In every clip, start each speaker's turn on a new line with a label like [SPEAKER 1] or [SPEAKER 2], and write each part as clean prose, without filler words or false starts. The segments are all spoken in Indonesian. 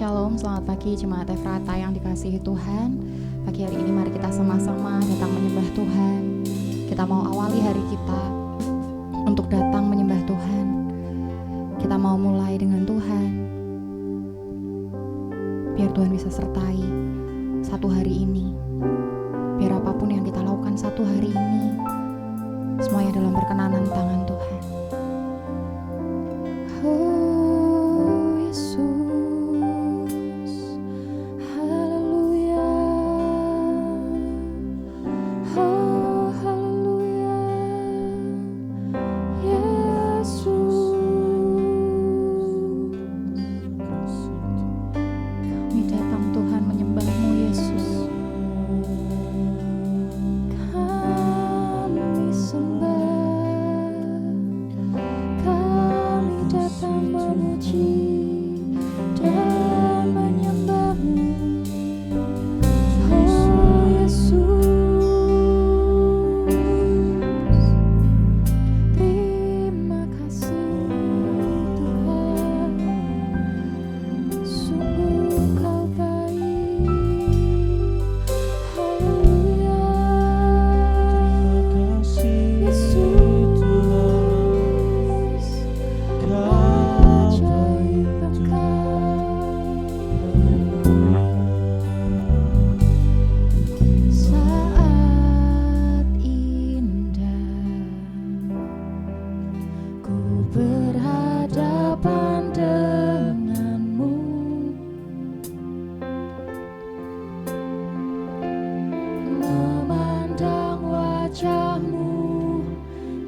[SPEAKER 1] Shalom, selamat pagi Jemaat Efrata yang dikasihi Tuhan. Pagi hari ini mari kita sama-sama datang menyembah Tuhan. Kita mau awali hari kita untuk datang menyembah Tuhan. Kita mau mulai dengan Tuhan. Biar Tuhan bisa sertai satu hari ini. Biar apapun yang kita lakukan satu hari ini, semuanya dalam perkenanan tangan Tuhan. Oh Yesus, haleluya. Oh haleluya, Yesus. Kami datang Tuhan menyembah-Mu Yesus. Kami sembah, kami datang memuji dan menyembah-Mu. Oh Yesus, terima kasih Tuhan, sungguh Kau baik. Haleluya, Yesus, ajaib Engkau. Saat indah ku berhadapan denganmu, memandang wajah-Mu,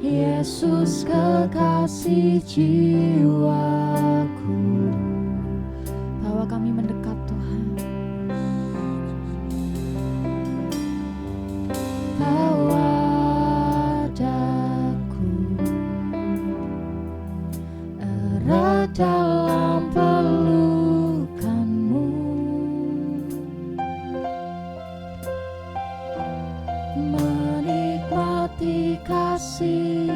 [SPEAKER 1] Yesus kekasih jiwaku. Bawa kami mendekat Tuhan. Bawa daku erat dalam pelukan-Mu, menikmati kasih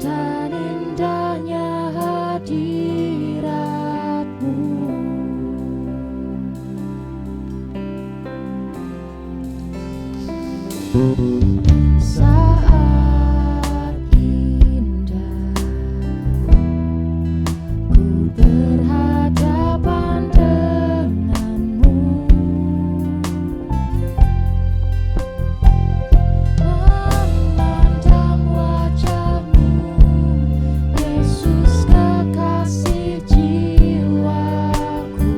[SPEAKER 1] dan indahnya hadirat-Mu. Saat indah ku berhadapan denganmu, memandang wajah-Mu, Yesus kekasih jiwaku.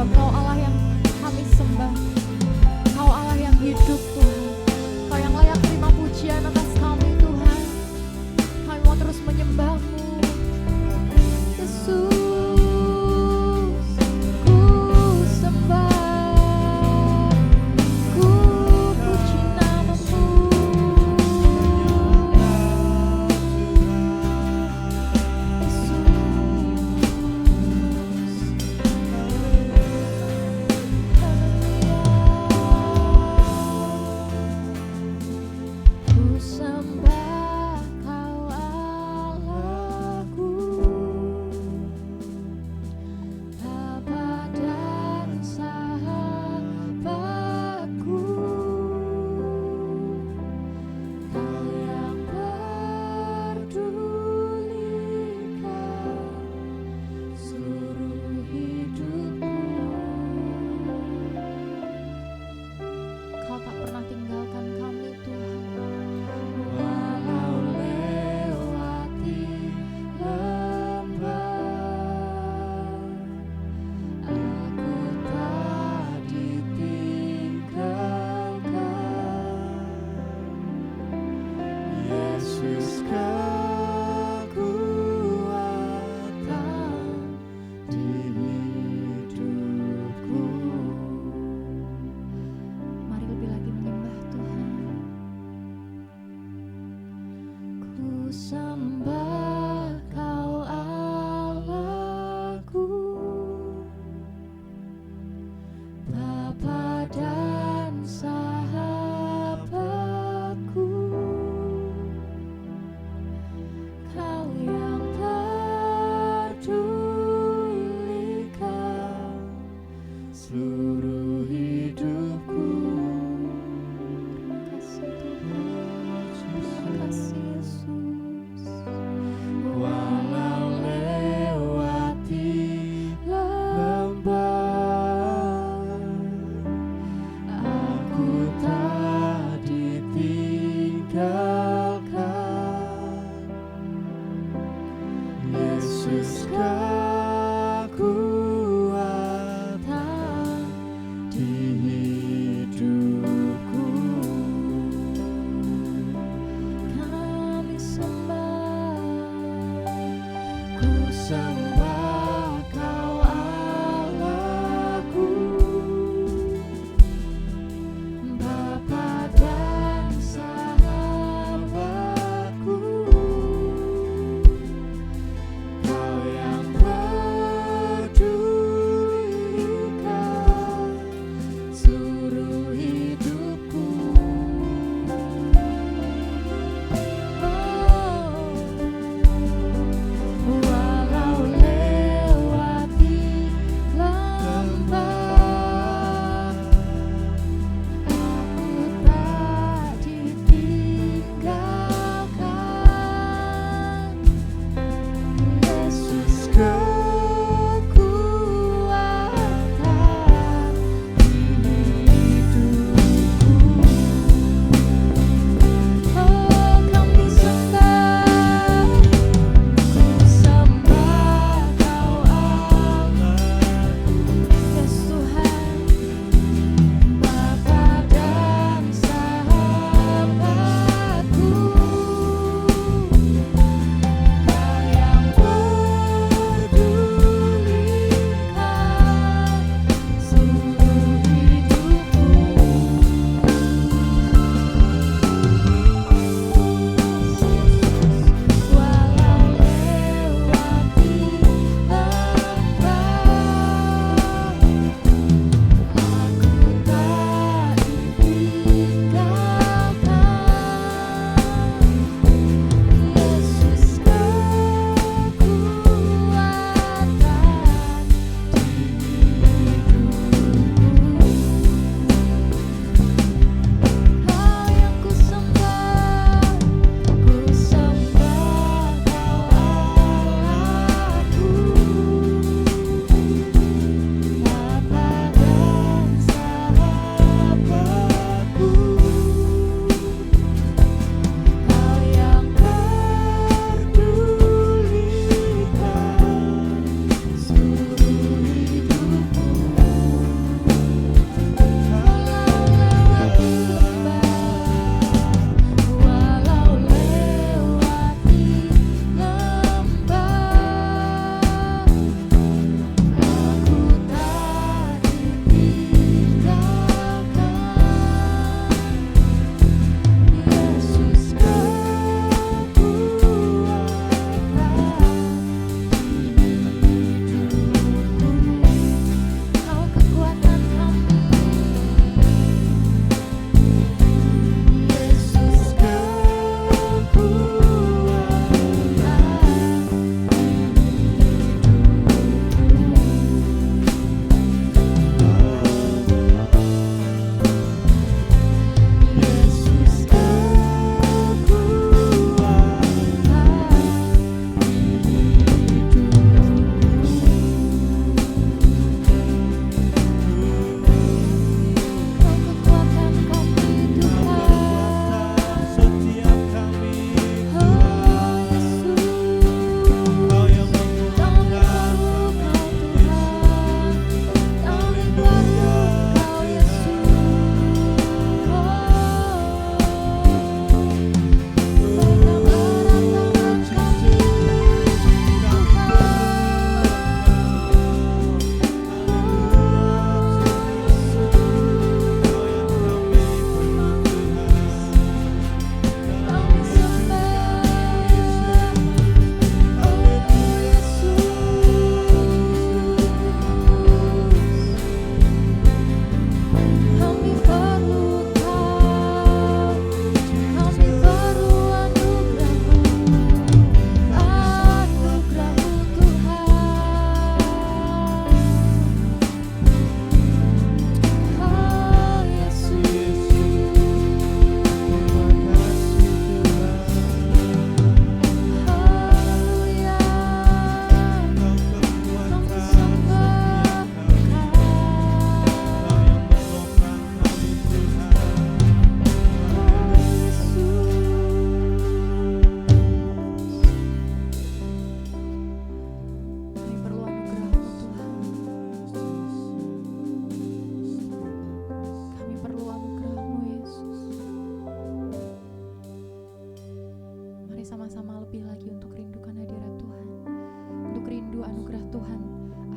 [SPEAKER 1] sebab Kau Allah yang kami sembah. Kau Allah yang hidup Tuhan. Kau yang layak terima pujian atas kami Tuhan. Kami mau terus menyembah-Mu Yesus.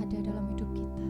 [SPEAKER 1] ada dalam hidup kita.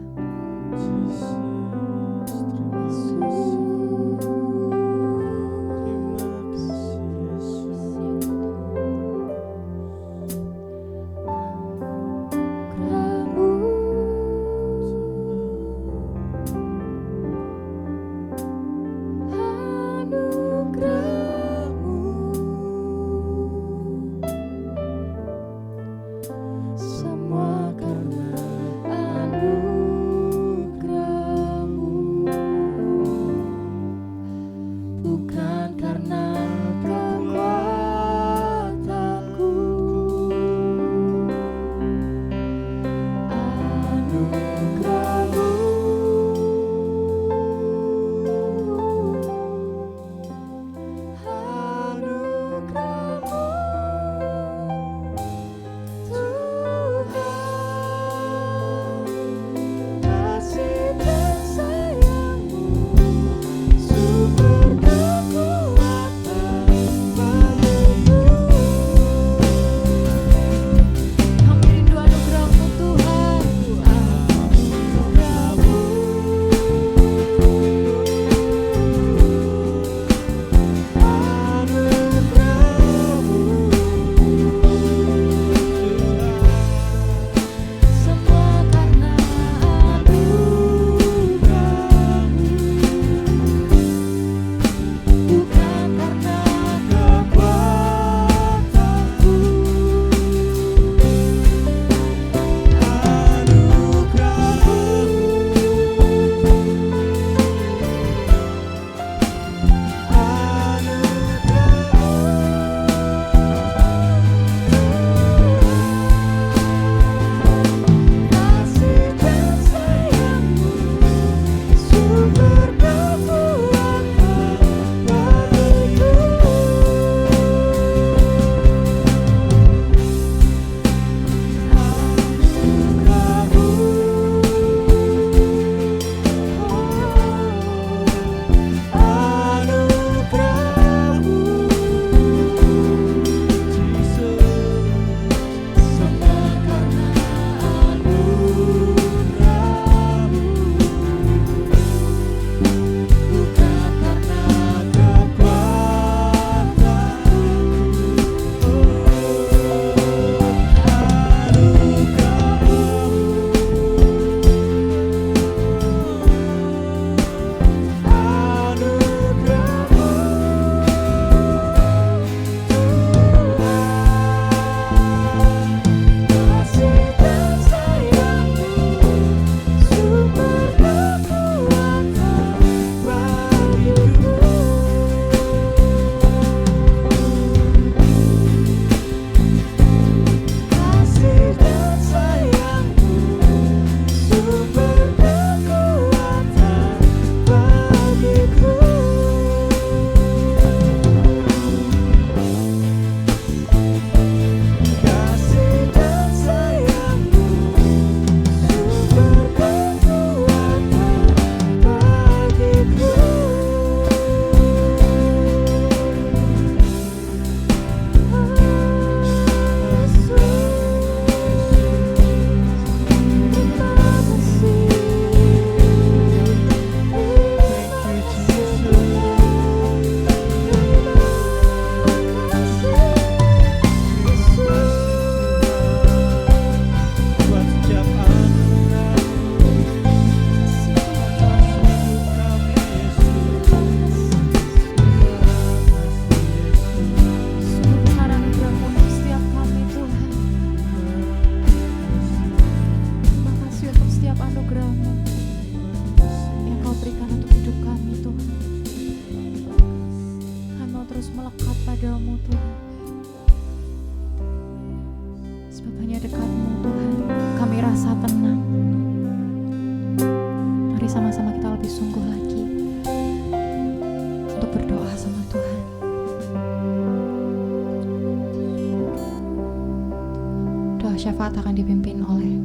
[SPEAKER 1] Syafaat akan dipimpin oleh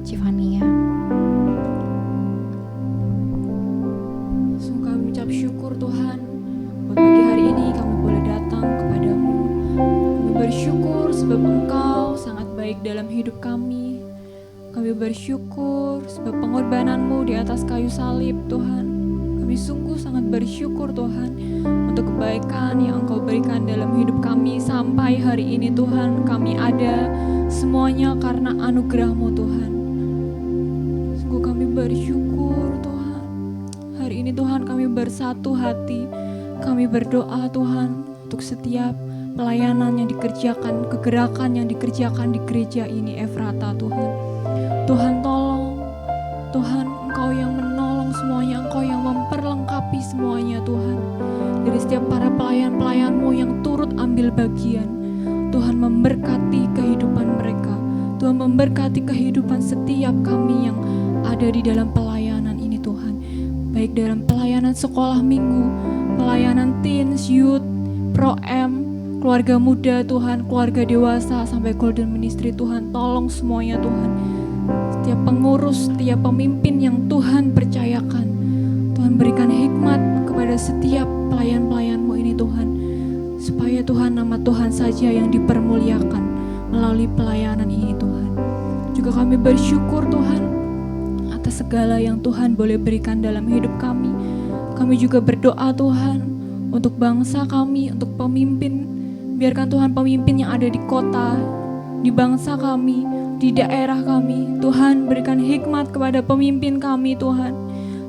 [SPEAKER 1] Civania.
[SPEAKER 2] Sungguh kami ucap syukur Tuhan, buat pagi hari ini kami boleh datang kepadamu. Kami bersyukur sebab Engkau sangat baik dalam hidup kami. Kami bersyukur sebab pengorbanan-Mu di atas kayu salib, Tuhan. Kami sungguh sangat bersyukur, Tuhan, untuk kebaikan yang Engkau berikan dalam hidup kami sampai hari ini, Tuhan. Kami ada semuanya karena anugerah-Mu, Tuhan. Sungguh kami bersyukur, Tuhan. Hari ini, Tuhan, kami bersatu hati. Kami berdoa, Tuhan, untuk setiap pelayanan yang dikerjakan, kegerakan yang dikerjakan di gereja ini, Efrata, Tuhan. Tuhan, tolong. Tuhan, Engkau yang menolong semuanya, Engkau yang memperlengkapi semuanya, Tuhan. Dari setiap para pelayan-pelayan-Mu yang turut ambil bagian, Tuhan memberkati kehidupan mereka. Tuhan memberkati kehidupan setiap kami yang ada di dalam pelayanan ini, Tuhan. Baik dalam pelayanan sekolah minggu, pelayanan teens, youth, pro-M, keluarga muda, Tuhan, keluarga dewasa, sampai golden ministry, Tuhan. Tolong semuanya, Tuhan. Setiap pengurus, setiap pemimpin yang Tuhan percayakan, Tuhan berikan hikmat kepada setiap pelayan-pelayan-Mu ini, Tuhan, supaya Tuhan, nama Tuhan saja yang dipermuliakan melalui pelayanan ini, Tuhan. Juga kami bersyukur, Tuhan, atas segala yang Tuhan boleh berikan dalam hidup kami. Kami juga berdoa, Tuhan, untuk bangsa kami, untuk pemimpin. Biarkan Tuhan pemimpin yang ada di kota, di bangsa kami, di daerah kami, Tuhan berikan hikmat kepada pemimpin kami, Tuhan,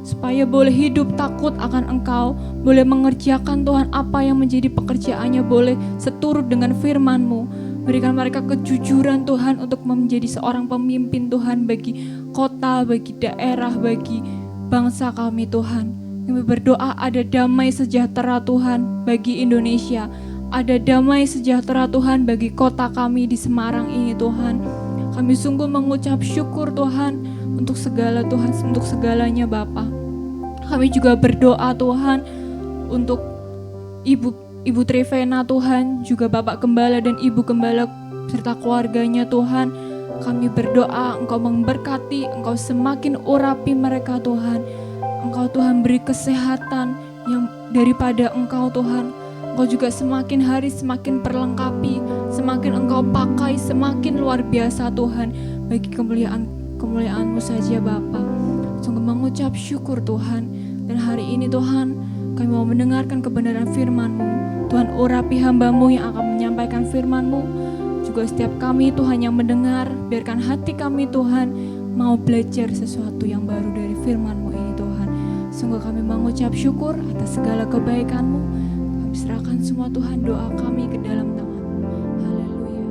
[SPEAKER 2] supaya boleh hidup takut akan Engkau, boleh mengerjakan, Tuhan, apa yang menjadi pekerjaannya, boleh seturut dengan firman-Mu. Berikan mereka kejujuran, Tuhan, untuk menjadi seorang pemimpin, Tuhan, bagi kota, bagi daerah, bagi bangsa kami, Tuhan. Kami berdoa ada damai sejahtera, Tuhan, bagi Indonesia. Ada damai sejahtera, Tuhan, bagi kota kami di Semarang ini, Tuhan. Kami sungguh mengucap syukur, Tuhan, untuk segala, Tuhan, untuk segalanya, Bapa. Kami juga berdoa, Tuhan, untuk Ibu Trivena, Tuhan, juga Bapak Gembala dan Ibu Gembala serta keluarganya, Tuhan. Kami berdoa Engkau memberkati, Engkau semakin urapi mereka, Tuhan. Engkau, Tuhan, beri kesehatan yang daripada Engkau, Tuhan. Engkau juga semakin hari semakin perlengkapi, semakin Engkau pakai, semakin luar biasa, Tuhan, bagi kemuliaan-Mu saja, Bapa. Sungguh mengucap syukur, Tuhan. Dan hari ini, Tuhan, kami mau mendengarkan kebenaran firman-Mu. Tuhan, urapi hamba-Mu yang akan menyampaikan firman-Mu. Juga setiap kami, Tuhan, yang mendengar, biarkan hati kami, Tuhan, mau belajar sesuatu yang baru dari firman-Mu ini, Tuhan. Sungguh kami mengucap syukur atas segala kebaikan-Mu. Serahkan semua, Tuhan, doa kami ke dalam tangan-Mu. Haleluya.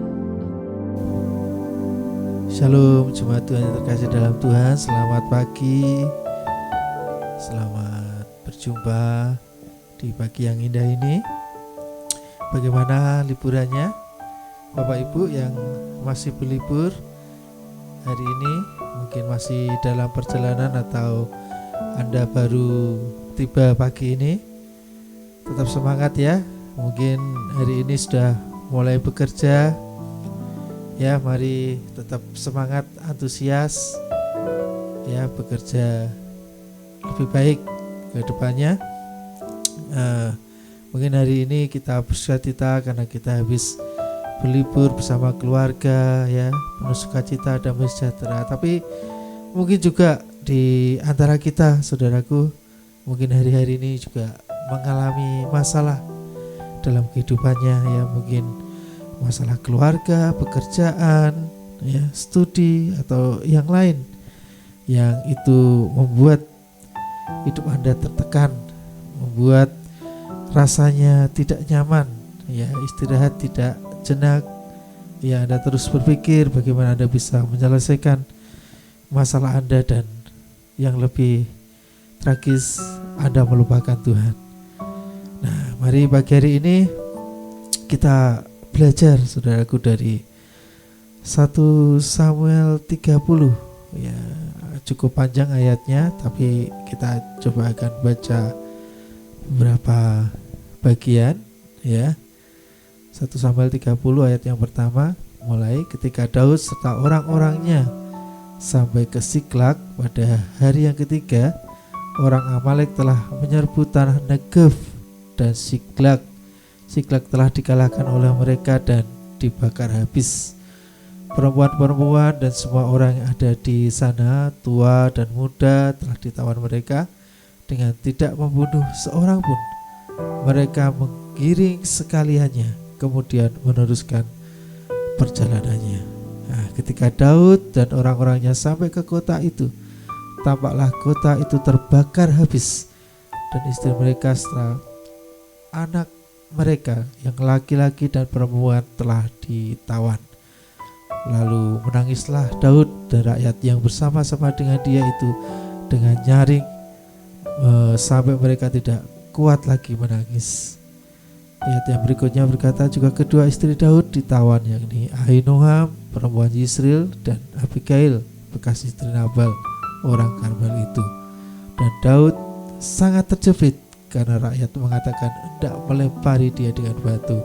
[SPEAKER 3] Shalom jemaat Tuhan yang terkasih dalam Tuhan. Selamat pagi. Selamat berjumpa di pagi yang indah ini. Bagaimana liburannya Bapak Ibu yang masih berlibur hari ini? Mungkin masih dalam perjalanan atau Anda baru tiba pagi ini. Tetap semangat ya. Mungkin hari ini sudah mulai bekerja. Ya, mari tetap semangat, antusias. Ya, bekerja lebih baik ke depannya. Mungkin hari ini kita bersukacita karena kita habis berlibur bersama keluarga, ya, penuh sukacita, damai sejahtera. Tapi mungkin juga di antara kita, saudaraku, mungkin hari-hari ini juga mengalami masalah dalam kehidupannya, ya, mungkin masalah keluarga, pekerjaan, ya, studi atau yang lain yang itu membuat hidup Anda tertekan, membuat rasanya tidak nyaman, ya, istirahat tidak jenak, ya, Anda terus berpikir bagaimana Anda bisa menyelesaikan masalah Anda, dan yang lebih tragis, Anda melupakan Tuhan. Nah, mari pagi hari ini kita belajar, saudaraku, dari 1 Samuel 30. Ya, cukup panjang ayatnya, tapi kita coba akan baca beberapa bagian, ya. 1 Samuel 30 ayat yang pertama, mulai ketika Daud serta orang-orangnya sampai ke Siklag pada hari yang ketiga, orang Amalek telah menyerbu tanah Negev dan Siklag telah dikalahkan oleh mereka dan dibakar habis. perempuan-perempuan dan semua orang yang ada di sana, tua dan muda, telah ditawan mereka dengan tidak membunuh seorang pun. Mereka menggiring sekaliannya, kemudian meneruskan perjalanannya. Nah, ketika Daud dan orang-orangnya sampai ke kota itu, tampaklah kota itu terbakar habis, dan istri mereka serta anak mereka yang laki-laki dan perempuan telah ditawan. Lalu menangislah Daud dan rakyat yang bersama-sama dengan dia itu dengan nyaring, sampai mereka tidak kuat lagi menangis. Ayat yang berikutnya berkata, juga kedua istri Daud ditawan, yakni Ahinoam perempuan Yisrael dan Abigail bekas istri Nabal orang Karmel itu. Dan Daud sangat terjepit karena rakyat mengatakan hendak melempari dia dengan batu.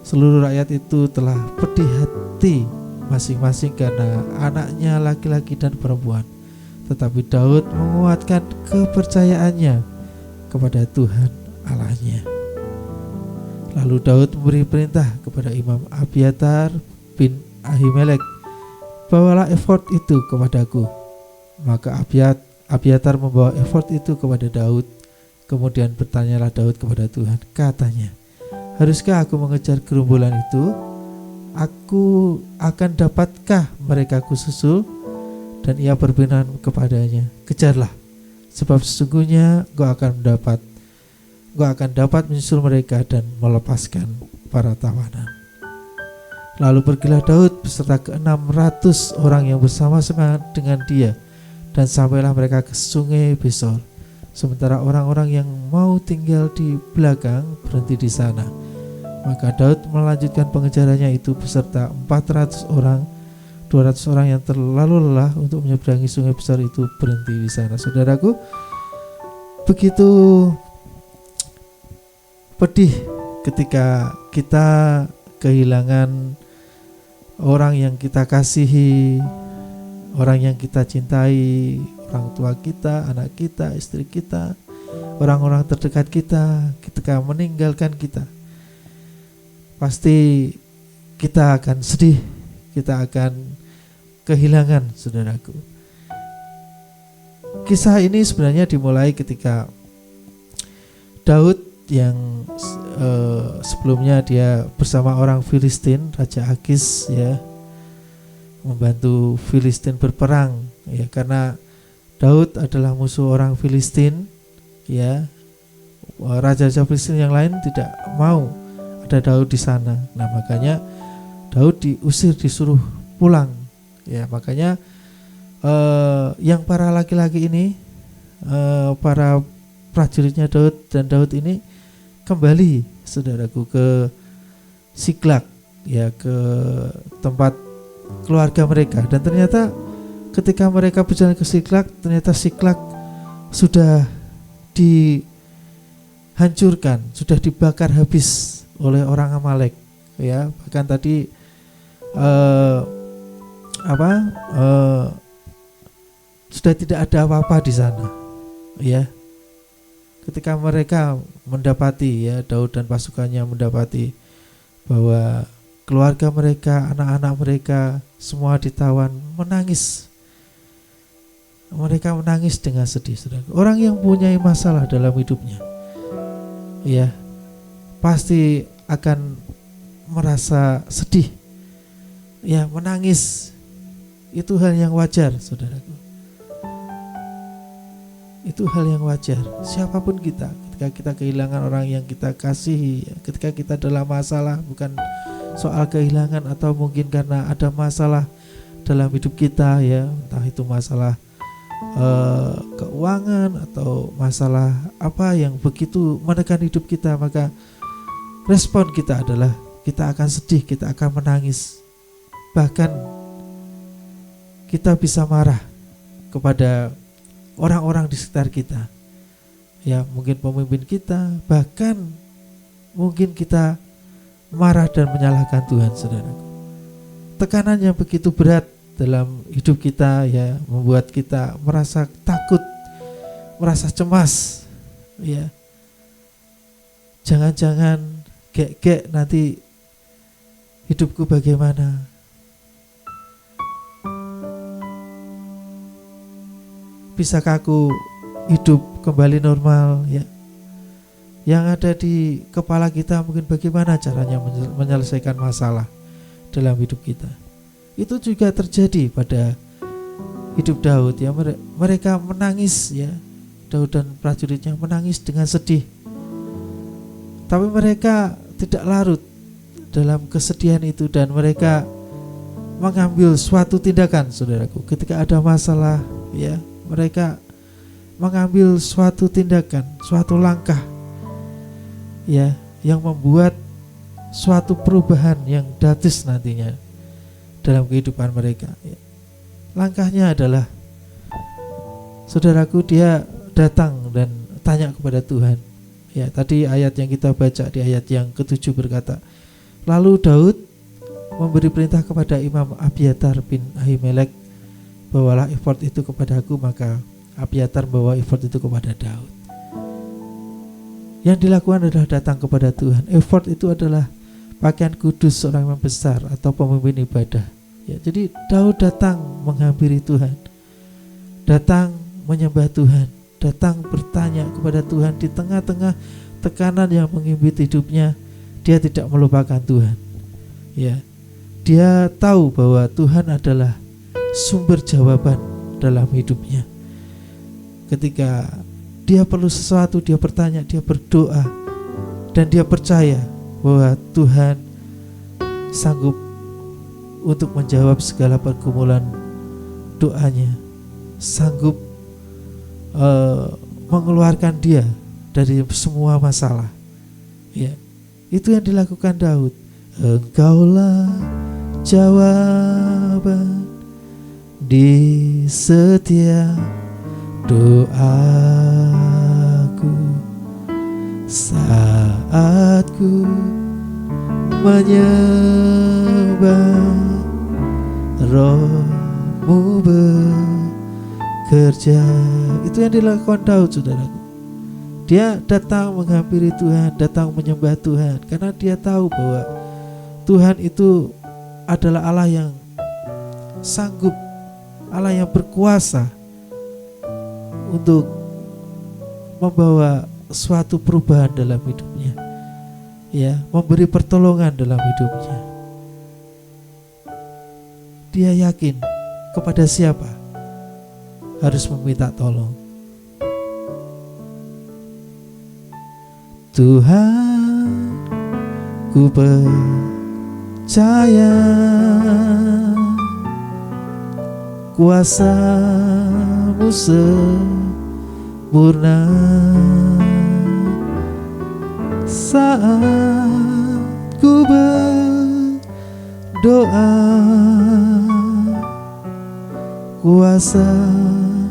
[SPEAKER 3] Seluruh rakyat itu telah pedih hati masing-masing karena anaknya laki-laki dan perempuan. Tetapi Daud menguatkan kepercayaannya kepada Tuhan Allahnya. Lalu Daud memberi perintah kepada Imam Abiatar bin Ahimelek, bawalah efod itu kepadaku. Maka Abiatar membawa efod itu kepada Daud. Kemudian bertanyalah Daud kepada Tuhan, katanya, haruskah aku mengejar gerombolan itu? Aku akan dapatkah mereka kususul? Dan ia berfirman kepadanya, kejarlah, sebab sesungguhnya engkau akan dapat menyusul mereka dan melepaskan para tawanan. Lalu pergilah Daud beserta ke-600 orang yang bersama-sama dengan dia, dan sampailah mereka ke sungai Besor. Sementara orang-orang yang mau tinggal di belakang berhenti di sana. Maka Daud melanjutkan pengejarannya itu beserta 400 orang. 200 orang yang terlalu lelah untuk menyeberangi sungai besar itu berhenti di sana. Saudaraku, begitu pedih ketika kita kehilangan orang yang kita kasihi, orang yang kita cintai, orang tua kita, anak kita, istri kita, orang-orang terdekat kita, ketika meninggalkan kita. Pasti kita akan sedih, kita akan kehilangan, saudaraku. Kisah ini sebenarnya dimulai ketika Daud yang sebelumnya dia bersama orang Filistin, Raja Akis ya, membantu Filistin berperang ya, karena Daud adalah musuh orang Filistin ya. Raja-raja Filistin yang lain tidak mau ada Daud di sana. Nah, makanya Daud diusir, disuruh pulang ya. Makanya yang para laki-laki ini, para prajuritnya Daud dan Daud ini kembali, saudaraku, ke Siklag ya, ke tempat keluarga mereka. Dan ternyata ketika mereka berjalan ke Siklag, ternyata Siklag sudah dihancurkan, sudah dibakar habis oleh orang Amalek ya. Bahkan tadi sudah tidak ada apa-apa di sana ya. Ketika mereka mendapati ya, Daud dan pasukannya mendapati bahwa keluarga mereka, anak-anak mereka semua ditawan, menangis. Mereka menangis dengan sedih, saudara. Orang yang punya masalah dalam hidupnya ya, pasti akan merasa sedih ya, menangis. Itu hal yang wajar, saudaraku. Itu hal yang wajar. Siapapun kita, ketika kita kehilangan orang yang kita kasihi, ketika kita dalam masalah, bukan soal kehilangan atau mungkin karena ada masalah dalam hidup kita ya, entah itu masalah keuangan atau masalah apa yang begitu menekan hidup kita, maka respon kita adalah kita akan sedih, kita akan menangis, bahkan kita bisa marah kepada orang-orang di sekitar kita ya, mungkin pemimpin kita, bahkan mungkin kita marah dan menyalahkan Tuhan, saudaraku. Tekanan yang begitu berat dalam hidup kita ya, membuat kita merasa takut, merasa cemas ya. Jangan-jangan gek-gek nanti hidupku bagaimana, bisakah aku hidup kembali normal ya? Yang ada di kepala kita mungkin bagaimana caranya menyelesaikan masalah dalam hidup kita. Itu juga terjadi pada hidup Daud ya. Mereka menangis ya, Daud dan prajuritnya menangis dengan sedih. Tapi mereka tidak larut dalam kesedihan itu, dan mereka mengambil suatu tindakan, saudaraku. Ketika ada masalah ya, mereka mengambil suatu tindakan, suatu langkah ya, yang membuat suatu perubahan yang drastis nantinya dalam kehidupan mereka ya. Langkahnya adalah, saudaraku, dia datang dan tanya kepada Tuhan ya. Tadi ayat yang kita baca di ayat yang ke-7 berkata, lalu Daud memberi perintah kepada Imam Abiatar bin Ahimelek, bawalah efod itu kepadaku. Maka Abiatar membawa efod itu kepada Daud. Yang dilakukan adalah datang kepada Tuhan. Efod itu adalah pakaian kudus seorang imam besar atau pemimpin ibadah ya. Jadi Daud datang menghampiri Tuhan, datang menyembah Tuhan, datang bertanya kepada Tuhan di tengah-tengah tekanan yang mengimpit hidupnya. Dia tidak melupakan Tuhan ya. Dia tahu bahwa Tuhan adalah sumber jawaban dalam hidupnya. Ketika dia perlu sesuatu, dia bertanya, dia berdoa, dan dia percaya bahwa Tuhan sanggup untuk menjawab segala pergumulan doanya, sanggup mengeluarkan dia dari semua masalah ya. Itu yang dilakukan Daud. Engkaulah jawaban di setiap doaku, saat ku menyembah, Roh-Mu bekerja. Itu yang dilakukan Daud, saudaraku. Dia datang menghampiri Tuhan, datang menyembah Tuhan, karena dia tahu bahwa Tuhan itu adalah Allah yang sanggup, Allah yang berkuasa untuk membawa suatu perubahan dalam hidupnya ya, memberi pertolongan dalam hidupnya. Dia yakin kepada siapa harus meminta tolong. Tuhan, ku percaya kuasa-Mu sempurna saat ku berdoa, kuasa-Mu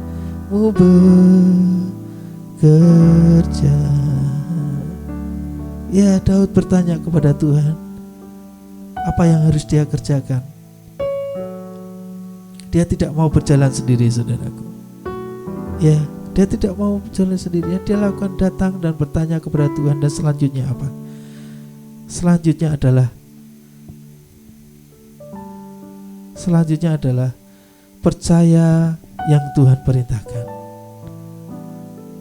[SPEAKER 3] bekerja. Ya, Daud bertanya kepada Tuhan, apa yang harus dia kerjakan? Dia tidak mau berjalan sendiri, saudaraku. Ya, dia tidak mau berjalan sendiri. Dia lakukan datang dan bertanya kepada Tuhan. Dan selanjutnya apa? Selanjutnya adalah percaya yang Tuhan perintahkan.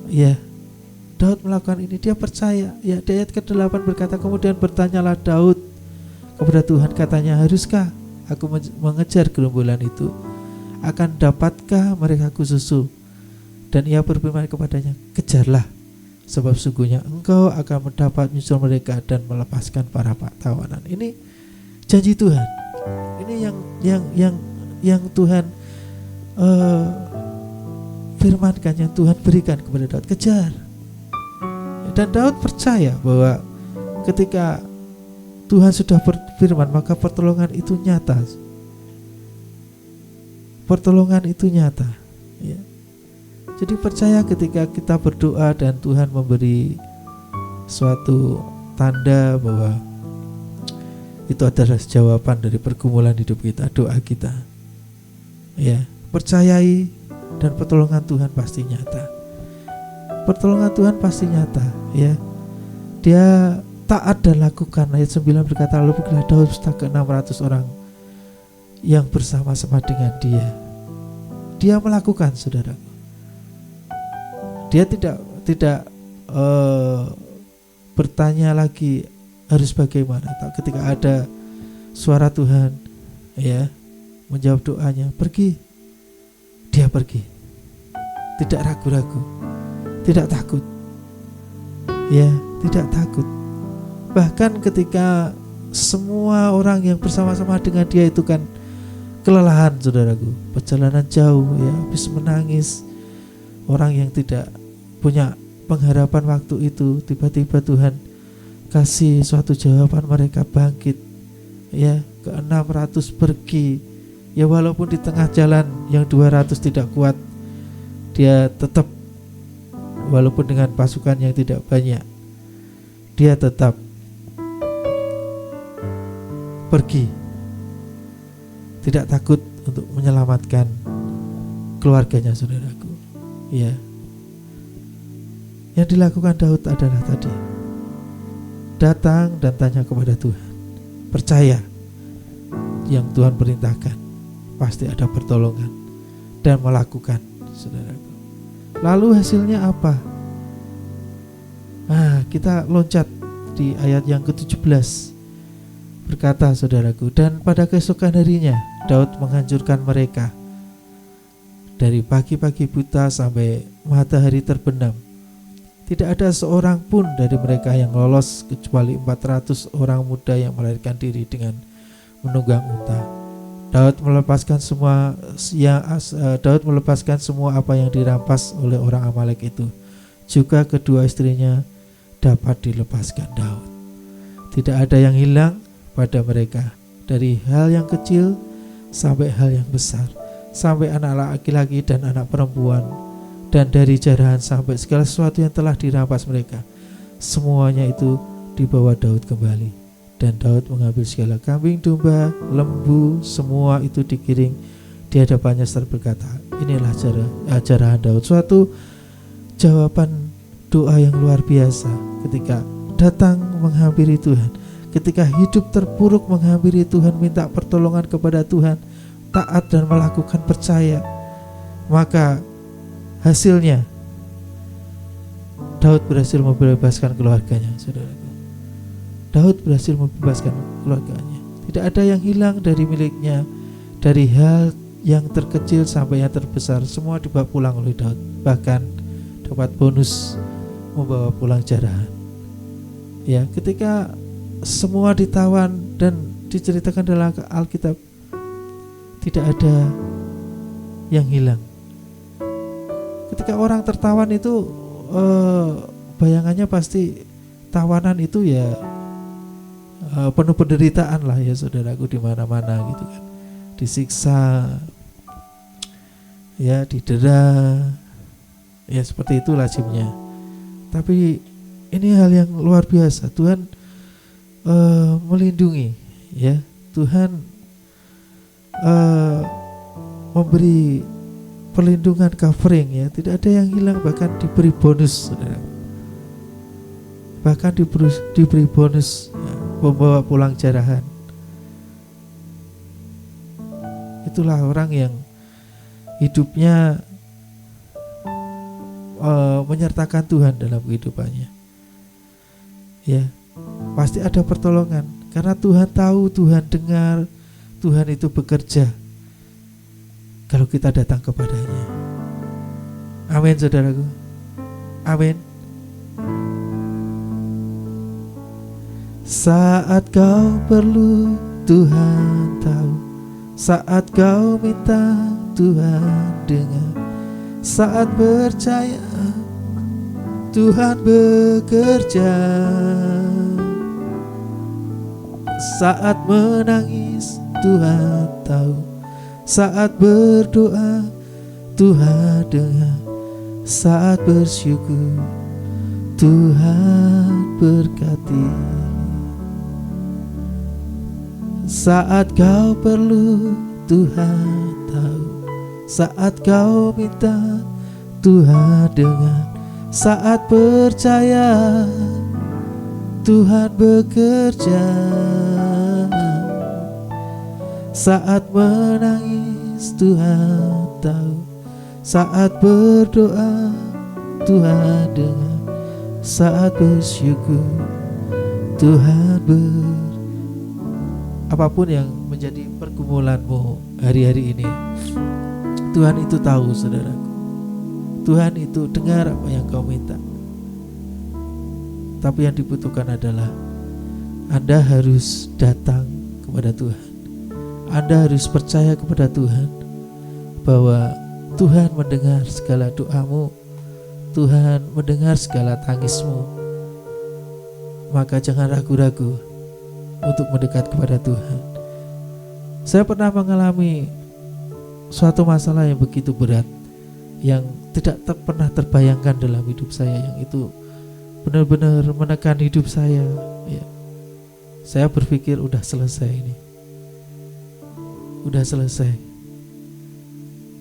[SPEAKER 3] Ya, Daud melakukan ini, dia percaya. Ya, di ayat ke-8 berkata, kemudian bertanyalah Daud kepada Tuhan, katanya, haruskah aku mengejar gerombolan itu? Akan dapatkah mereka kususul? Dan ia berfirman kepadanya, kejarlah, sebab sungguhnya engkau akan mendapat menyusul mereka dan melepaskan para tawanan. Ini janji Tuhan. Ini yang Tuhan firmankan, yang Tuhan berikan kepada Daud. Kejar. Dan Daud percaya bahwa ketika Tuhan sudah berfirman, maka pertolongan itu nyata. Pertolongan itu nyata ya. Jadi percaya ketika kita berdoa dan Tuhan memberi suatu tanda bahwa itu adalah jawaban dari pergumulan hidup kita, doa kita ya. Percayai, dan pertolongan Tuhan pasti nyata. Pertolongan Tuhan pasti nyata ya. Dia taat dan lakukan. Ayat 9 berkata, lalu pergilah Daud beserta ke 600 orang yang bersama-sama dengan dia. Dia melakukan, saudara. Dia tidak bertanya lagi harus bagaimana. Ketika ada suara Tuhan ya menjawab doanya, pergi. Dia pergi. Tidak ragu-ragu, tidak takut. Ya, tidak takut. Bahkan ketika semua orang yang bersama-sama dengan dia itu kan kelelahan, saudaraku, perjalanan jauh ya, habis menangis. Orang yang tidak punya pengharapan waktu itu, tiba-tiba Tuhan kasih suatu jawaban, mereka bangkit ya, ke-600 pergi. Ya walaupun di tengah jalan yang 200 tidak kuat, dia tetap, walaupun dengan pasukan yang tidak banyak, dia tetap pergi. Tidak takut untuk menyelamatkan keluarganya, saudaraku. Ya. Yang dilakukan Daud adalah tadi, datang dan tanya kepada Tuhan, percaya yang Tuhan perintahkan pasti ada pertolongan, dan melakukan, saudaraku. Lalu hasilnya apa? Kita loncat di ayat yang ke-17. Berkata, saudaraku, dan pada keesokan harinya Daud menghancurkan mereka dari pagi-pagi buta sampai matahari terbenam. Tidak ada seorang pun dari mereka yang lolos, kecuali 400 orang muda yang melarikan diri dengan menunggang unta. Daud melepaskan semua apa yang dirampas oleh orang Amalek itu. Juga kedua istrinya dapat dilepaskan Daud. Tidak ada yang hilang pada mereka, dari hal yang kecil sampai hal yang besar, sampai anak laki-laki dan anak perempuan, dan dari jarahan sampai segala sesuatu yang telah dirampas mereka. Semuanya itu dibawa Daud kembali. Dan Daud mengambil segala kambing, domba, lembu, semua itu digiring di hadapannya serta berkata, inilah jarahan Daud. Suatu jawaban doa yang luar biasa ketika datang menghampiri Tuhan, ketika hidup terpuruk menghampiri Tuhan, minta pertolongan kepada Tuhan, taat dan melakukan, percaya. Maka hasilnya Daud berhasil membebaskan keluarganya, saudaraku. Daud berhasil membebaskan keluarganya. Tidak ada yang hilang dari miliknya, dari hal yang terkecil sampai yang terbesar, semua dibawa pulang oleh Daud. Bahkan dapat bonus membawa pulang jarahan. Ya, ketika semua ditawan dan diceritakan dalam Alkitab, tidak ada yang hilang. Ketika orang tertawan itu bayangannya pasti tawanan itu ya penuh penderitaan lah ya, saudaraku, di mana-mana gitu kan, disiksa, ya didera, ya seperti itu lazimnya. Tapi ini hal yang luar biasa. Tuhan melindungi, ya Tuhan memberi perlindungan, covering, ya tidak ada yang hilang, bahkan diberi bonus, saudara. Bahkan diberi bonus, ya, membawa pulang jarahan. Itulah orang yang hidupnya menyertakan Tuhan dalam kehidupannya. Ya, pasti ada pertolongan karena Tuhan tahu, Tuhan dengar, Tuhan itu bekerja kalau kita datang kepadanya. Amin, saudaraku. Amin. Saat kau perlu, Tuhan tahu. Saat kau minta, Tuhan dengar. Saat percaya, Tuhan bekerja. Saat menangis, Tuhan tahu. Saat berdoa, Tuhan dengar. Saat bersyukur, Tuhan berkati. Saat kau perlu, Tuhan tahu. Saat kau minta, Tuhan dengar. Saat percaya, Tuhan bekerja. Saat menangis, Tuhan tahu. Saat berdoa, Tuhan dengar. Saat bersyukur Tuhan apapun yang menjadi pergumulanmu hari-hari ini, Tuhan itu tahu, saudaraku. Tuhan itu dengar apa yang kau minta. Tapi yang dibutuhkan adalah Anda harus datang kepada Tuhan. Anda harus percaya kepada Tuhan bahwa Tuhan mendengar segala doamu, Tuhan mendengar segala tangismu. Maka jangan ragu-ragu untuk mendekat kepada Tuhan. Saya pernah mengalami suatu masalah yang begitu berat, yang tidak pernah terbayangkan dalam hidup saya, yang itu benar-benar menekan hidup saya. Ya. Saya berpikir udah selesai ini, udah selesai.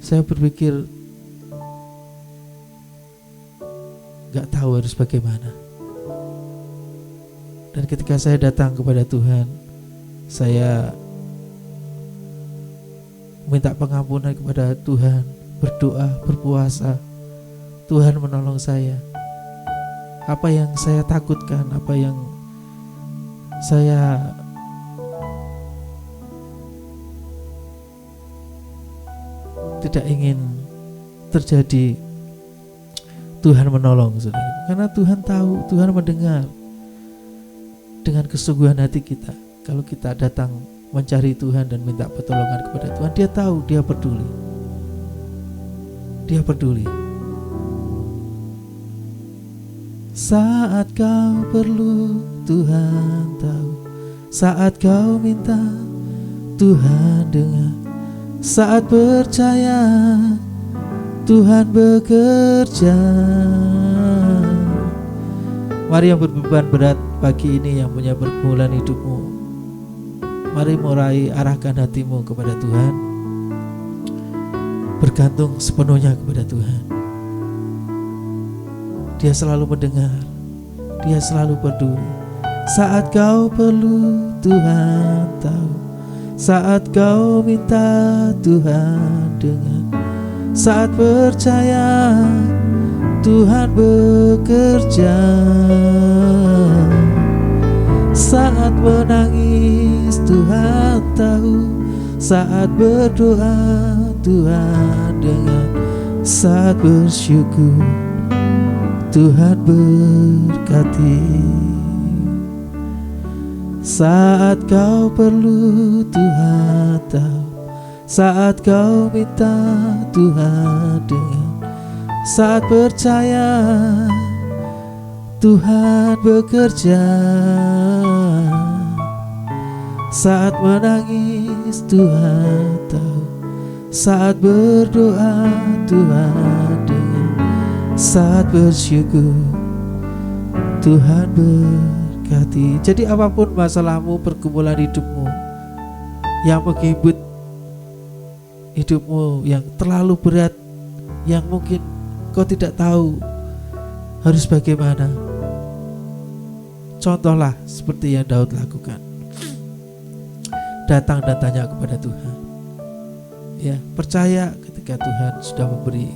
[SPEAKER 3] Saya berpikir gak tahu harus bagaimana. Dan ketika saya datang kepada Tuhan, saya minta pengampunan kepada Tuhan, berdoa, berpuasa. Tuhan menolong saya. Apa yang saya takutkan, apa yang saya tidak ingin terjadi, Tuhan menolong, saudara. Karena Tuhan tahu, Tuhan mendengar dengan kesungguhan hati kita. Kalau kita datang mencari Tuhan dan minta pertolongan kepada Tuhan, Dia tahu, Dia peduli. Dia peduli. Saat kau perlu, Tuhan tahu. Saat kau minta, Tuhan dengar. Saat percaya, Tuhan bekerja. Mari yang berbeban berat pagi ini, yang punya pergumulan hidupmu, mari mulai arahkan hatimu kepada Tuhan. Bergantung sepenuhnya kepada Tuhan. Dia selalu mendengar, Dia selalu peduli. Saat kau perlu, Tuhan tahu. Saat kau minta, Tuhan dengar. Saat percaya, Tuhan bekerja. Saat menangis, Tuhan tahu. Saat berdoa, Tuhan dengar. Saat bersyukur, Tuhan berkati. Saat kau perlu, Tuhan tahu. Saat kau minta, Tuhan dengar. Saat percaya, Tuhan bekerja. Saat menangis, Tuhan tahu. Saat berdoa, Tuhan dengar. Saat bersyukur, Tuhan berkati. Jadi apapun masalahmu, pergumulan hidupmu yang menghibut hidupmu, yang terlalu berat, yang mungkin kau tidak tahu harus bagaimana, contohlah seperti yang Daud lakukan. Datang dan tanya kepada Tuhan. Ya, percaya ketika Tuhan sudah memberi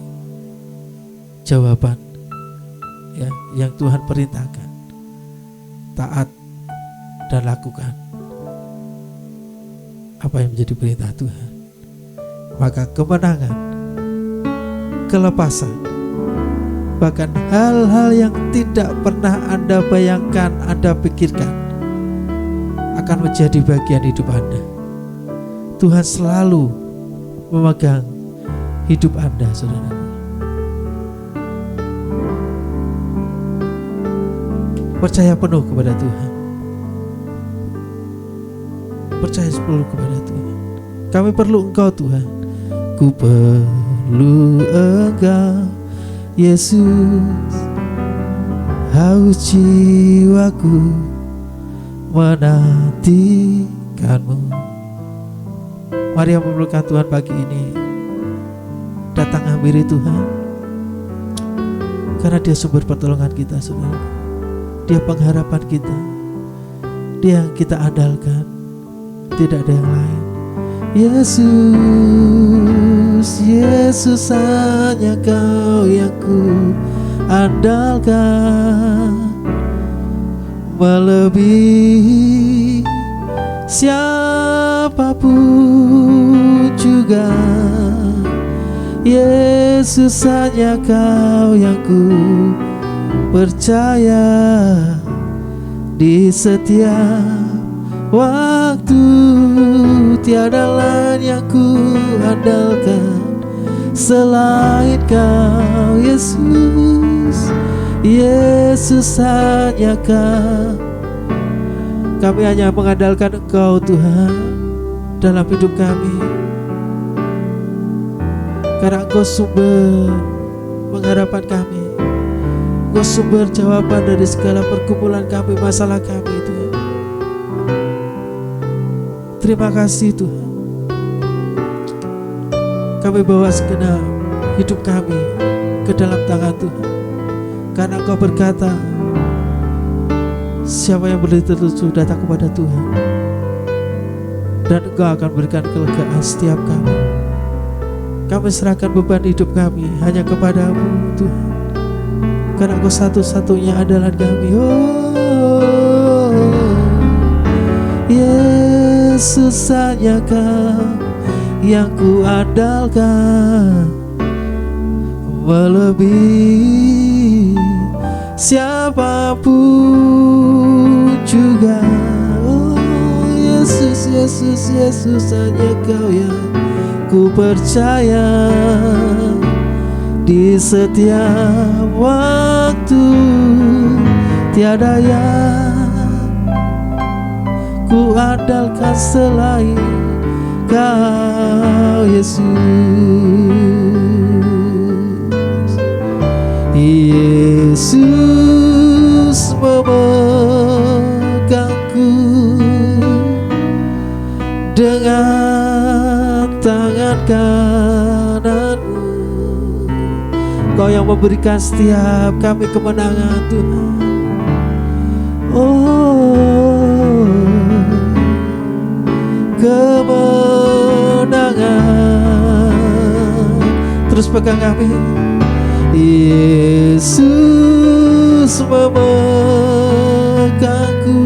[SPEAKER 3] jawaban, ya, yang Tuhan perintahkan. Taat dan lakukan apa yang menjadi perintah Tuhan. Maka kemenangan, kelepasan, bahkan hal-hal yang tidak pernah Anda bayangkan, Anda pikirkan, akan menjadi bagian hidup Anda. Tuhan selalu memegang hidup Anda, saudara. Percaya penuh kepada Tuhan. Percaya penuh kepada Tuhan. Kami perlu Engkau, Tuhan. Ku perlu Engkau, Yesus. Haus jiwaku menantikan-Mu. Mari yang memerlukan Tuhan pagi ini, datang hampiri Tuhan. Karena Dia sumber pertolongan kita, saudara. Dia pengharapan kita. Dia yang kita andalkan. Tidak ada yang lain. Yesus, Yesus, hanya Kau yang ku andalkan, melebihi siapapun juga. Yesus, hanya Kau yang ku percaya. Di setiap waktu tiada lain yang ku andalkan selain Kau, Yesus. Yesus, hanya Kau. Kami hanya mengandalkan Engkau, Tuhan, dalam hidup kami, karena Engkau sumber pengharapan kami. Engkau sumber jawaban dari segala pergumulan kami, masalah kami, Tuhan. Terima kasih, Tuhan. Kami bawa segenap hidup kami ke dalam tangan Tuhan, karena Engkau berkata, siapa yang berlutut datang kepada Tuhan, dan Engkau akan berikan kelegaan setiap kami. Kami serahkan beban hidup kami hanya kepadamu, Tuhan, karena Engkau satu-satunya andalan kami. Oh, Yesus, hanya Kau yang ku andalkan, melebihi siapapun juga. Oh, Yesus, Yesus, Yesus, hanya Kau yang ku percaya. Di setiap waktu tiada yang ku andalkan selain Kau, Yesus. Yesus memegangku dengan tangan kananmu. Kau yang memberikan setiap kami kemenangan, Tuhan. Oh, kemenangan. Terus pegang kami. Yesus memegangku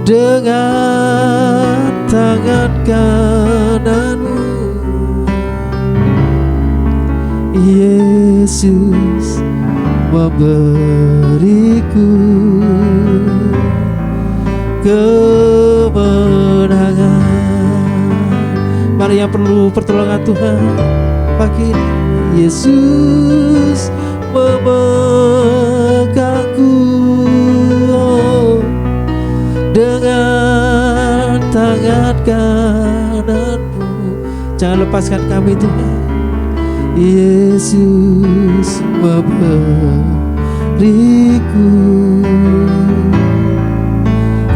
[SPEAKER 3] dengan tangan kananmu. Yesus memberiku kemenangan. Mari yang perlu pertolongan Tuhan pagi ini. Yesus memegangku dengan tangan kananmu. Jangan lepaskan kami, Tuhan. Yesus memberiku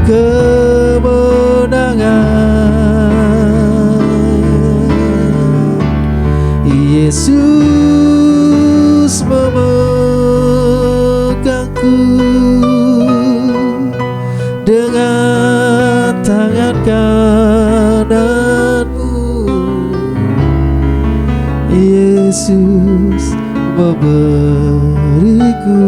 [SPEAKER 3] kemenangan. Yesus memegangku dengan tangan kananmu. Yesus memberiku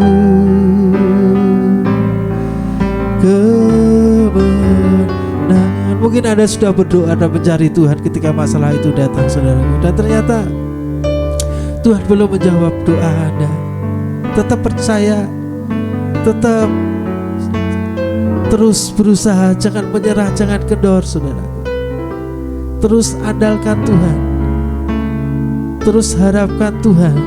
[SPEAKER 3] kemenangan. Mungkin Anda sudah berdoa dan mencari Tuhan ketika masalah itu datang, saudaraku, dan ternyata Tuhan belum menjawab doa Anda. Tetap percaya, tetap terus berusaha, jangan menyerah, jangan kendor, saudaraku. Terus andalkan Tuhan, terus harapkan Tuhan.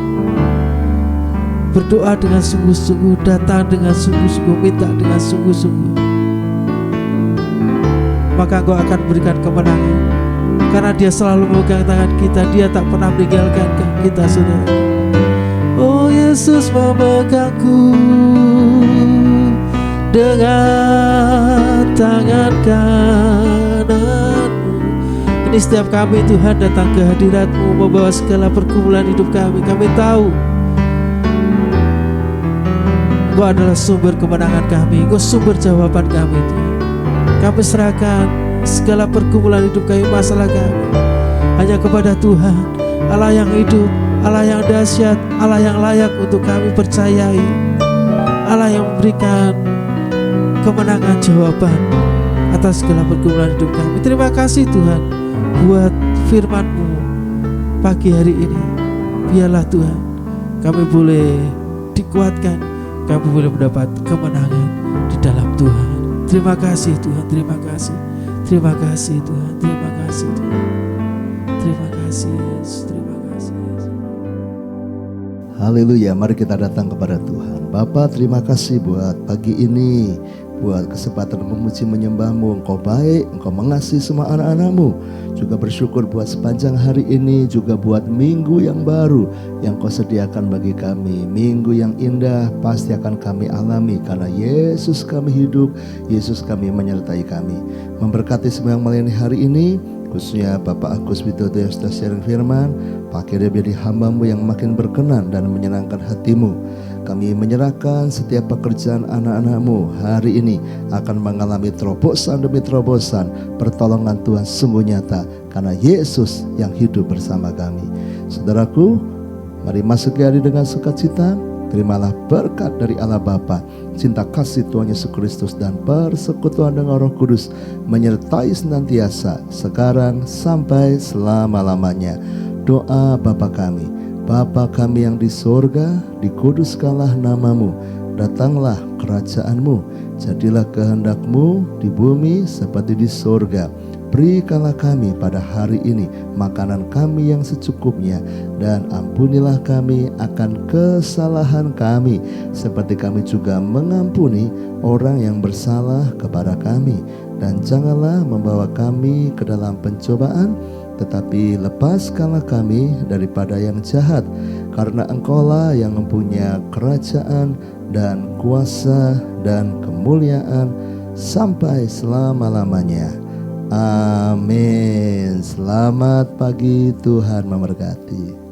[SPEAKER 3] Berdoa dengan sungguh-sungguh, datang dengan sungguh-sungguh, minta dengan sungguh-sungguh, maka Engkau akan berikan kemenangan. Karena Dia selalu memegang tangan kita, Dia tak pernah meninggalkan kita, saudara. Oh, Yesus memegangku dengan tangan kananmu. Ini setiap kami, Tuhan, datang ke hadirat-Mu, membawa segala pergumulan hidup kami. Kami tahu Engkau adalah sumber kemenangan kami, Engkau sumber jawaban kami, Tuhan. Kami serahkan segala pergumulan hidup kami, masalah kami hanya kepada Tuhan, Allah yang hidup, Allah yang dahsyat, Allah yang layak untuk kami percayai, Allah yang memberikan kemenangan jawaban atas segala pergumulan hidup kami. Terima kasih Tuhan buat firman-Mu pagi hari ini. Biarlah Tuhan kami boleh dikuatkan, kami boleh mendapat kemenangan di dalam Tuhan. Terima kasih Tuhan, terima kasih. Terima kasih Tuhan, terima kasih Tuhan. Terima kasih Yesus, terima kasih Yesus.
[SPEAKER 4] Haleluya, mari kita datang kepada Tuhan. Bapa, terima kasih buat pagi ini, buat kesempatan memuji menyembah-Mu. Engkau baik, Engkau mengasihi semua anak-anak-Mu. Juga bersyukur buat sepanjang hari ini, juga buat minggu yang baru yang Kau sediakan bagi kami. Minggu yang indah pasti akan kami alami, karena Yesus kami hidup, Yesus kami menyertai kami. Memberkati semua yang melayani hari ini, khususnya Bapak Agus Widodo yang sudah sharing firman. Pakai dia menjadi hamba-Mu yang makin berkenan dan menyenangkan hati-Mu. Kami menyerahkan setiap pekerjaan anak-anak-Mu hari ini akan mengalami terobosan demi terobosan. Pertolongan Tuhan sungguh nyata, karena Yesus yang hidup bersama kami. Saudaraku, mari masuk hari dengan sukacita. Terimalah berkat dari Allah Bapa, cinta kasih Tuhan Yesus Kristus, dan persekutuan dengan Roh Kudus menyertai senantiasa sekarang sampai selama-lamanya. Doa Bapa kami, Bapa kami yang di sorga, dikuduskanlah nama-Mu, datanglah kerajaan-Mu, jadilah kehendak-Mu di bumi seperti di sorga. Berikanlah kami pada hari ini makanan kami yang secukupnya, dan ampunilah kami akan kesalahan kami, seperti kami juga mengampuni orang yang bersalah kepada kami. Dan janganlah membawa kami ke dalam pencobaan, tetapi lepaskanlah kami daripada yang jahat, karena Engkaulah yang mempunyai kerajaan dan kuasa dan kemuliaan sampai selama-lamanya. Amin. Selamat pagi, Tuhan memberkati.